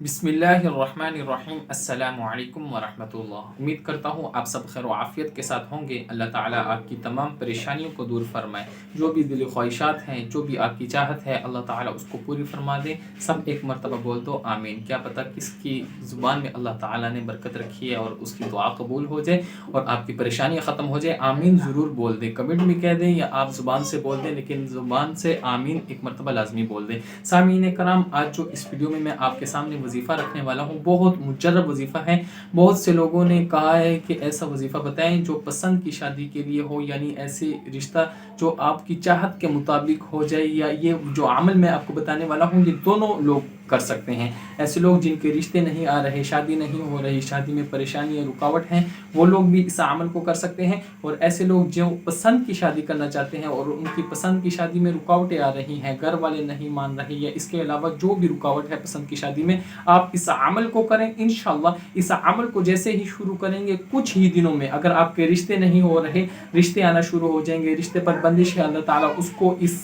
بسم اللہ الرحمن الرحیم السلام علیکم ورحمۃ اللہ۔ امید کرتا ہوں آپ سب خیر و عافیت کے ساتھ ہوں گے۔ اللہ تعالیٰ آپ کی تمام پریشانیوں کو دور فرمائے۔ جو بھی دلی خواہشات ہیں، جو بھی آپ کی چاہت ہے، اللہ تعالیٰ اس کو پوری فرما دے۔ سب ایک مرتبہ بول دو آمین۔ کیا پتہ کس کی زبان میں اللہ تعالیٰ نے برکت رکھی ہے اور اس کی دعا قبول ہو جائے اور آپ کی پریشانیاں ختم ہو جائے۔ آمین ضرور بول دیں، کمنٹ میں کہہ دیں یا آپ زبان سے بول دیں، لیکن زبان سے آمین ایک مرتبہ لازمی بول دیں۔ سامعین کرام، آج جو اس ویڈیو میں آپ کے سامنے وظیفہ رکھنے والا ہوں، بہت مجرب وظیفہ ہے۔ بہت سے لوگوں نے کہا ہے کہ ایسا وظیفہ بتائیں جو پسند کی شادی کے لیے ہو، یعنی ایسے رشتہ جو آپ کی چاہت کے مطابق ہو جائے، یا یہ جو عمل میں آپ کو بتانے والا ہوں یہ دونوں لوگ کر سکتے ہیں۔ ایسے لوگ جن کے رشتے نہیں آ رہے، شادی نہیں ہو رہی، شادی میں پریشانی یا رکاوٹ ہیں، وہ لوگ بھی اس عمل کو کر سکتے ہیں۔ اور ایسے لوگ جو پسند کی شادی کرنا چاہتے ہیں اور ان کی پسند کی شادی میں رکاوٹیں آ رہی ہیں، گھر والے نہیں مان رہے، یا اس کے علاوہ جو بھی رکاوٹ ہے پسند کی شادی میں، آپ اس عمل کو کریں۔ انشاءاللہ اس عمل کو جیسے ہی شروع کریں گے، کچھ ہی دنوں میں اگر آپ کے رشتے نہیں ہو رہے، رشتے آنا شروع ہو جائیں گے۔ رشتے پر بندش ہے، اللہ تعالیٰ اس کو اس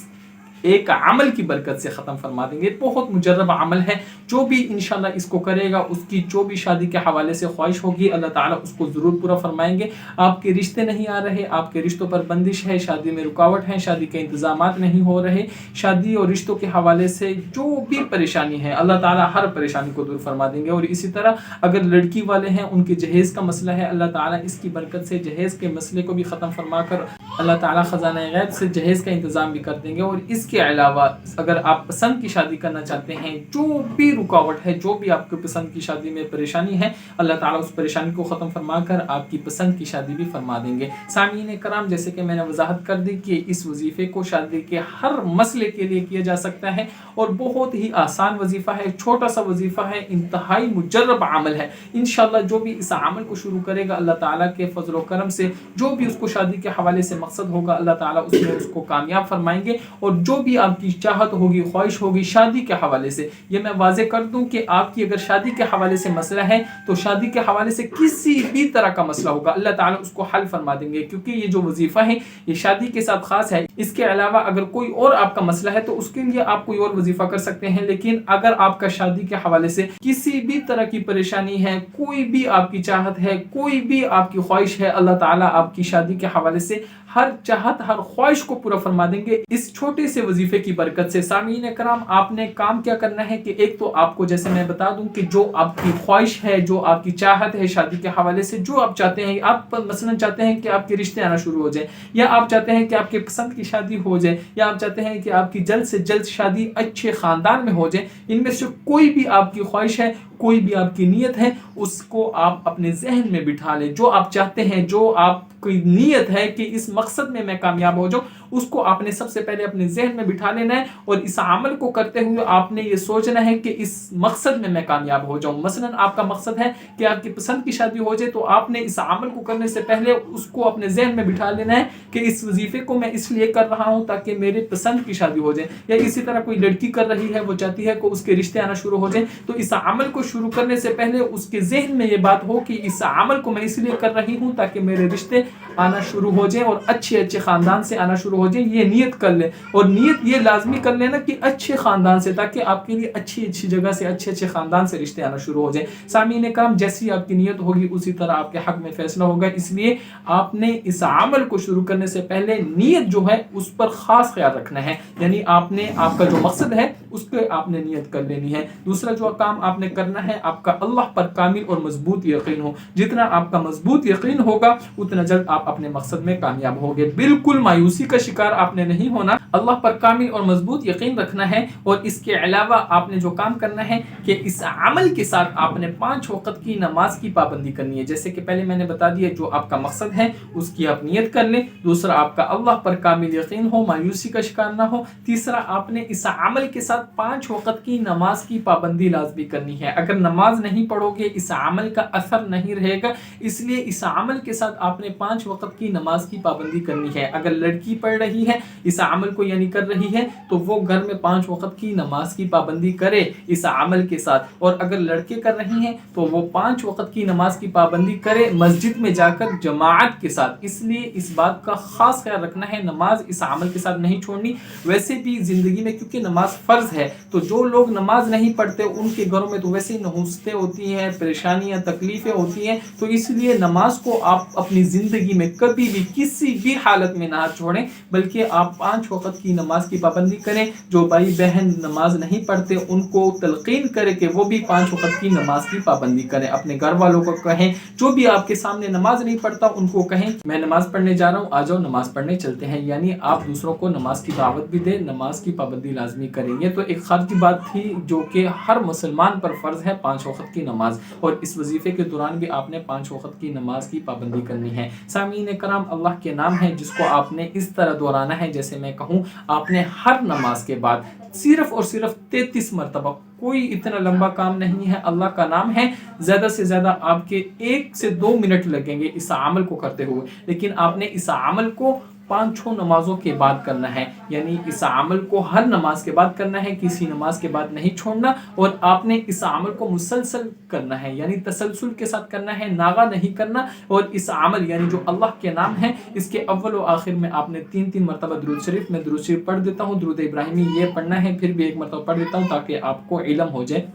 ایک عمل کی برکت سے ختم فرما دیں گے۔ بہت مجرب عمل ہے، جو بھی انشاءاللہ اس کو کرے گا، اس کی جو بھی شادی کے حوالے سے خواہش ہوگی، اللہ تعالیٰ اس کو ضرور پورا فرمائیں گے۔ آپ کے رشتے نہیں آ رہے، آپ کے رشتوں پر بندش ہے، شادی میں رکاوٹ ہے، شادی کے انتظامات نہیں ہو رہے، شادی اور رشتوں کے حوالے سے جو بھی پریشانی ہے، اللہ تعالیٰ ہر پریشانی کو دور فرما دیں گے۔ اور اسی طرح اگر لڑکی والے ہیں، ان کے جہیز کا مسئلہ ہے، اللہ تعالیٰ اس کی برکت سے جہیز کے مسئلے کو بھی ختم فرما کر اللہ تعالیٰ خزانہ غیب سے جہیز کا انتظام بھی کر دیں گے۔ اور اس کے علاوہ اگر آپ پسند کی شادی کرنا چاہتے ہیں، جو بھی رکاوٹ ہے، جو بھی آپ کے پسند کی شادی میں پریشانی ہے، اللہ تعالیٰ اس پریشانی کو ختم فرما کر آپ کی پسند کی شادی بھی فرما دیں گے۔ سامعین کرام، جیسے کہ میں نے وضاحت کر دی کہ اس وظیفے کو شادی کے ہر مسئلے کے لیے کیا جا سکتا ہے، اور بہت ہی آسان وظیفہ ہے، چھوٹا سا وظیفہ ہے، انتہائی مجرب عمل ہے۔ انشاءاللہ جو بھی اس عمل کو شروع کرے گا، اللہ تعالیٰ کے فضل و کرم سے جو بھی اس کو شادی کے حوالے سے مقصد ہوگا، اللہ تعالیٰ اس میں اس کو کامیاب فرمائیں گے۔ اور جو بھی آپ کی چاہت ہوگی، خواہش ہوگی شادی کے حوالے سے، یہ میں واضح کر دوں کہ آپ کی اگر شادی کے حوالے سے مسئلہ ہے تو شادی کے حوالے سے کسی بھی طرح کا مسئلہ ہوگا، اللہ تعالیٰ اس کو حل فرما دیں گے، کیونکہ یہ جو وظیفہ ہے یہ شادی کے ساتھ خاص ہے۔ اس کے علاوہ اگر کوئی اور آپ کا مسئلہ ہے تو اس کے لیے آپ کوئی اور وظیفہ کر سکتے ہیں، لیکن اگر آپ کا شادی کے حوالے سے کسی بھی طرح کی پریشانی ہے، کوئی بھی آپ کی چاہت ہے، کوئی بھی آپ کی خواہش ہے، اللہ تعالیٰ آپ کی شادی کے حوالے سے ہر چاہت، ہر خواہش کو پورا فرما دیں گے اس چھوٹے سے وظیفے کی برکت سے۔ سامعین کرام، آپ نے کام کیا کرنا ہے کہ ایک تو آپ کو جیسے میں بتا دوں کہ جو آپ کی خواہش ہے، جو آپ کی چاہت ہے شادی کے حوالے سے، جو آپ چاہتے ہیں، آپ مثلا چاہتے ہیں کہ آپ کے رشتے آنا شروع ہو جائیں، یا آپ چاہتے ہیں کہ آپ کے پسند کی شادی ہو جائے، یا آپ چاہتے ہیں کہ آپ کی جلد سے جلد شادی اچھے خاندان میں ہو جائے، ان میں سے کوئی بھی آپ کی خواہش ہے، کوئی بھی آپ کی نیت ہے، اس کو آپ اپنے ذہن میں بٹھا لیں۔ جو آپ چاہتے ہیں، جو آپ کی نیت ہے کہ اس مقصد میں کامیاب ہو جاؤں، اس کو آپ نے سب سے پہلے اپنے ذہن میں بٹھا لینا ہے، اور اس عمل کو کرتے ہوئے آپ نے یہ سوچنا ہے کہ اس مقصد میں کامیاب ہو جاؤں۔ مثلا آپ کا مقصد ہے کہ آپ کی پسند کی شادی ہو جائے، تو آپ نے اس عمل کو کرنے سے پہلے اس کو اپنے ذہن میں بٹھا لینا ہے کہ اس وظیفے کو میں اس لیے کر رہا ہوں تاکہ میرے پسند کی شادی ہو جائے۔ یا اسی طرح کوئی لڑکی کر رہی ہے، وہ چاہتی ہے کہ اس کے رشتے آنا شروع ہو جائیں، تو اس عمل کو شروع کرنے سے پہلے اس کے ذہن میں یہ بات ہو کہ اس عمل کو میں اس لیے کر رہی ہوں تاکہ میرے رشتے آنا شروع ہو جائیں اور اچھے اچھے خاندان سے آنا شروع ہو جائیں۔ یہ نیت کر لیں، اور نیت یہ لازمی کر لینا کہ اچھے خاندان سے، تاکہ آپ کے لیے اچھی اچھی جگہ سے، اچھے اچھے خاندان سے رشتے آنا شروع ہو جائیں۔ سامعین کرام، جیسی آپ کی نیت ہوگی اسی طرح آپ کے حق میں فیصلہ ہوگا، اس لیے آپ نے اس عمل کو شروع کرنے سے پہلے نیت جو ہے اس پر خاص خیال رکھنا ہے، یعنی آپ کا جو مقصد ہے اس پہ آپ نے نیت کر لینی ہے۔ دوسرا جو کام آپ نے کرنا ہے، آپ کا اللہ پر کامل اور مضبوط یقین ہو۔ جتنا آپ کا مضبوط یقین ہوگا اتنا جلد آپ اپنے مقصد میں کامیاب ہوگے۔ بالکل مایوسی کا شکار آپ نے نہیں ہونا، اللہ پر کامل اور مضبوط یقین رکھنا ہے۔ اور اس کے علاوہ آپ نے جو کام کرنا ہے کہ اس عمل کے ساتھ آپ نے 5 وقت کی نماز کی پابندی کرنی ہے۔ جیسے کہ پہلے میں نے بتا دیا، جو آپ کا مقصد ہے اس کی آپ نیت کر لیں۔ دوسرا، آپ کا اللہ پر کامل یقین ہو، مایوسی کا شکار نہ ہو۔ تیسرا، آپ نے اس عمل کے ساتھ 5 وقت کی نماز کی پابندی لازمی کرنی ہے۔ اگر نماز نہیں پڑھو گے اس عمل کا اثر نہیں رہے گا، اس لیے اس عمل کے ساتھ آپ نے 5 وقت کی نماز کی پابندی کرنی ہے۔ اگر لڑکی پڑھ رہی ہے، اس عمل کو یعنی کر رہی ہے تو وہ گھر میں 5 وقت کی نماز کی پابندی کرے اس عمل کے ساتھ، اور اگر لڑکے کر رہی ہیں تو وہ 5 وقت کی نماز کی پابندی کرے مسجد میں جا کر جماعت کے ساتھ۔ اس لیے اس بات کا خاص خیال رکھنا ہے، نماز اس عمل کے ساتھ نہیں چھوڑنی۔ ویسے بھی زندگی میں کیونکہ نماز فرض ہے تو جو لوگ نماز نہیں پڑھتے ان کے گھروں میں تو ویسے ہی نحوستیں ہوتی ہیں، پریشانیاں، تکلیفیں ہوتی ہیں، تو اس لیے نماز کو آپ اپنی زندگی میں کبھی بھی کسی بھی حالت میں نہ چھوڑیں، بلکہ آپ 5 وقت کی نماز کی پابندی کریں۔ جو بھائی بہن نماز نہیں پڑھتے ان کو تلقین کرے کہ وہ بھی 5 وقت کی نماز کی پابندی کریں۔ اپنے گھر والوں کو کہیں، جو بھی آپ کے سامنے نماز نہیں پڑھتا ان کو کہیں میں نماز پڑھنے جا رہا ہوں، آ جاؤ نماز پڑھنے چلتے ہیں، یعنی آپ دوسروں کو نماز کی دعوت بھی دیں، نماز کی پابندی لازمی کریں۔ یہ تو ایک خارجی بات تھی جو کہ ہر مسلمان پر فرض ہے 5 وقت کی نماز، اور اس وظیفے کے دوران بھی آپ نے 5 وقت کی نماز کی پابندی کرنی ہے۔ سامعین کرام، اللہ کے نام ہے جس کو آپ نے اس طرح دہرانا ہے، جیسے میں کہوں آپ نے ہر نماز کے بعد صرف اور صرف 33 مرتبہ، کوئی اتنا لمبا کام نہیں ہے، اللہ کا نام ہے، زیادہ سے زیادہ آپ کے 1 سے 2 منٹ لگیں گے اس عمل کو کرتے ہوئے، لیکن آپ نے اس عمل کو 5 نمازوں کے بعد کرنا ہے، یعنی اس عمل کو ہر نماز کے بعد کرنا ہے، کسی نماز کے بعد نہیں چھوڑنا، اور آپ نے اس عمل کو مسلسل کرنا ہے، یعنی تسلسل کے ساتھ کرنا ہے، ناغا نہیں کرنا۔ اور اس عمل یعنی جو اللہ کے نام ہے اس کے اول و آخر میں آپ نے 3 مرتبہ درود شریف، میں درود شریف پڑھ دیتا ہوں، درود ابراہیمی یہ پڑھنا ہے، پھر بھی 1 مرتبہ پڑھ دیتا ہوں تاکہ آپ کو علم ہو جائے۔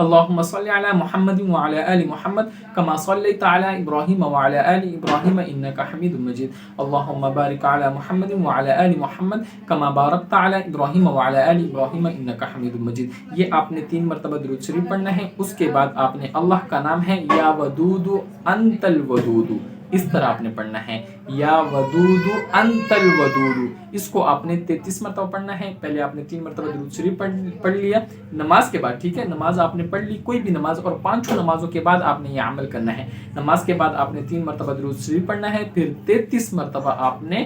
اللهم صل على محمد وعلى آل محمد كما صليت على إبراهيم وعلى آل إبراهيم إنك حميد مجيد اللهم بارك على محمد وعلى آل محمد كما باركت على إبراهيم وعلى آل إبراهيم إنك حميد مجيد۔ یہ آپ نے 3 مرتبہ درود شریف پڑھنا ہے، اس کے بعد آپ نے اللہ کا نام ہے یا ودود انت الودود، اس طرح آپ نے پڑھنا ہے، یا ودود انت الودود، اس کو آپ نے 33 مرتبہ پڑھنا ہے۔ پہلے آپ نے 3 مرتبہ درود شریف پڑھ لیا نماز کے بعد، ٹھیک ہے، نماز آپ نے پڑھ لی کوئی بھی نماز، اور 5 نمازوں کے بعد آپ نے یہ عمل کرنا ہے۔ نماز کے بعد آپ نے 3 مرتبہ درود شریف پڑھنا ہے، پھر 33 مرتبہ آپ نے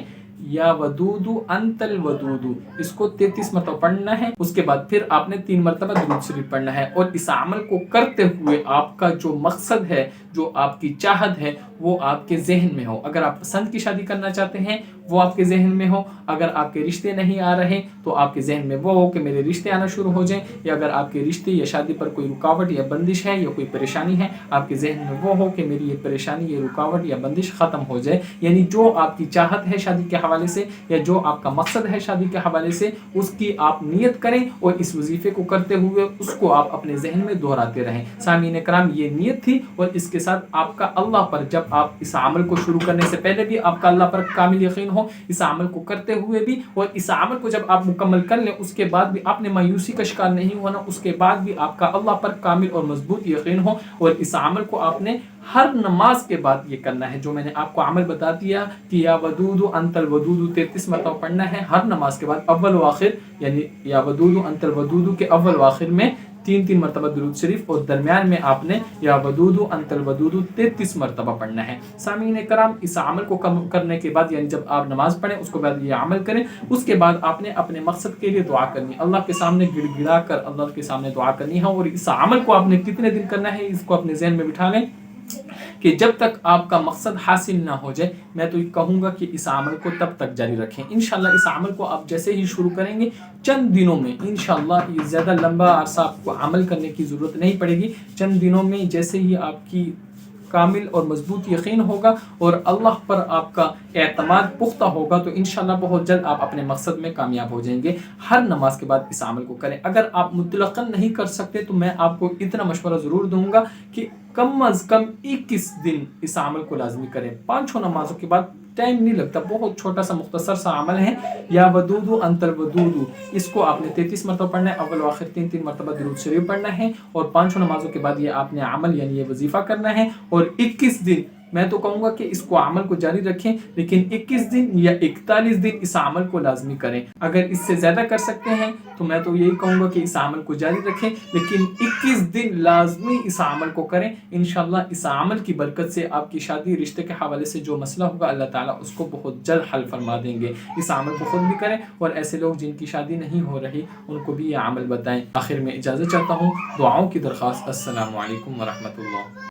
یا ودود انت الودود، اس کو 33 مرتبہ پڑھنا ہے۔ اس کے بعد پھر آپ نے 3 مرتبہ درود شریف پڑھنا ہے، اور اس عمل کو کرتے ہوئے آپ کا جو مقصد ہے، جو آپ کی چاہت ہے، وہ آپ کے ذہن میں ہو۔ اگر آپ پسند کی شادی کرنا چاہتے ہیں وہ آپ کے ذہن میں ہو، اگر آپ کے رشتے نہیں آ رہے تو آپ کے ذہن میں وہ ہو کہ میرے رشتے آنا شروع ہو جائیں، یا اگر آپ کے رشتے یا شادی پر کوئی رکاوٹ یا بندش ہے یا کوئی پریشانی ہے، آپ کے ذہن میں وہ ہو کہ میری یہ پریشانی، یہ رکاوٹ یا بندش ختم ہو جائے، یعنی جو آپ کی چاہت ہے شادی کے حوالے سے یا جو آپ کا مقصد ہے شادی کے حوالے سے، اس کی آپ نیت کریں، اور اس وظیفے کو کرتے ہوئے اس کو آپ اپنے ذہن میں دہراتے رہیں۔ سامعین کرام، یہ نیت تھی، اور اس کے ساتھ آپ کا اللہ پر، جب آپ اس عمل کو شروع کرنے سے پہلے بھی آپ کا اللہ پر کامل یقین ہو، اس عمل کو کرتے ہوئے بھی، اور اس عمل کو جب آپ مکمل کر لیں اس کے بعد بھی آپ نے مایوسی کا شکار نہیں ہونا، اس کے بعد بھی آپ کا اللہ پر کامل اور مضبوط یقین ہو، اور اس عمل کو آپ نے ہر نماز کے بعد یہ کرنا ہے، جو میں نے آپ کو عمل بتا دیا کہ یا ودود انت الودود 33 مرتبہ پڑھنا ہے ہر نماز کے بعد اول و آخر، یعنی یا ودود انت الودود کے اول و آخر میں 3 مرتبہ درود شریف، اور درمیان میں آپ نے یا ودود انت الودود 33 مرتبہ پڑھنا ہے۔ سامعین کرام، اس عمل کو کرنے کے بعد، یعنی جب آپ نماز پڑھیں اس کے بعد یہ عمل کریں، اس کے بعد آپ نے اپنے مقصد کے لیے دعا کرنی، اللہ کے سامنے گڑ گڑا کر اللہ کے سامنے دعا کرنی ہے، اور اس عمل کو آپ نے کتنے دن کرنا ہے اس کو اپنے ذہن میں بٹھا لیں کہ جب تک آپ کا مقصد حاصل نہ ہو جائے۔ میں تو یہ کہوں گا کہ اس عمل کو تب تک جاری رکھیں، انشاءاللہ اس عمل کو آپ جیسے ہی شروع کریں گے چند دنوں میں انشاءاللہ، یہ زیادہ لمبا عرصہ آپ کو عمل کرنے کی ضرورت نہیں پڑے گی، چند دنوں میں جیسے ہی آپ کی کامل اور مضبوط یقین ہوگا اور اللہ پر آپ کا اعتماد پختہ ہوگا تو انشاءاللہ بہت جلد آپ اپنے مقصد میں کامیاب ہو جائیں گے۔ ہر نماز کے بعد اس عمل کو کریں۔ اگر آپ مطلقاً نہیں کر سکتے تو میں آپ کو اتنا مشورہ ضرور دوں گا کہ کم از کم 21 دن اس عمل کو لازمی کریں۔ 5 نمازوں کے بعد ٹائم نہیں لگتا، بہت چھوٹا سا مختصر سا عمل ہے، یا ودود انت الودود، اس کو آپ نے 33 مرتبہ پڑھنا ہے، اول و آخر 3 مرتبہ درود شریف پڑھنا ہے، اور 5 نمازوں کے بعد یہ آپ نے عمل یعنی یہ وظیفہ کرنا ہے، اور 21 دن میں تو کہوں گا کہ اس کو عمل کو جاری رکھیں، لیکن 21 دن یا 41 دن اس عمل کو لازمی کریں۔ اگر اس سے زیادہ کر سکتے ہیں تو میں تو یہی کہوں گا کہ اس عمل کو جاری رکھیں، لیکن 21 دن لازمی اس عمل کو کریں۔ انشاءاللہ اس عمل کی برکت سے آپ کی شادی رشتے کے حوالے سے جو مسئلہ ہوگا اللہ تعالیٰ اس کو بہت جلد حل فرما دیں گے۔ اس عمل کو خود بھی کریں، اور ایسے لوگ جن کی شادی نہیں ہو رہی ان کو بھی یہ عمل بتائیں۔ آخر میں اجازت چاہتا ہوں، دعاؤں کی درخواست۔ السلام علیکم ورحمۃ اللہ۔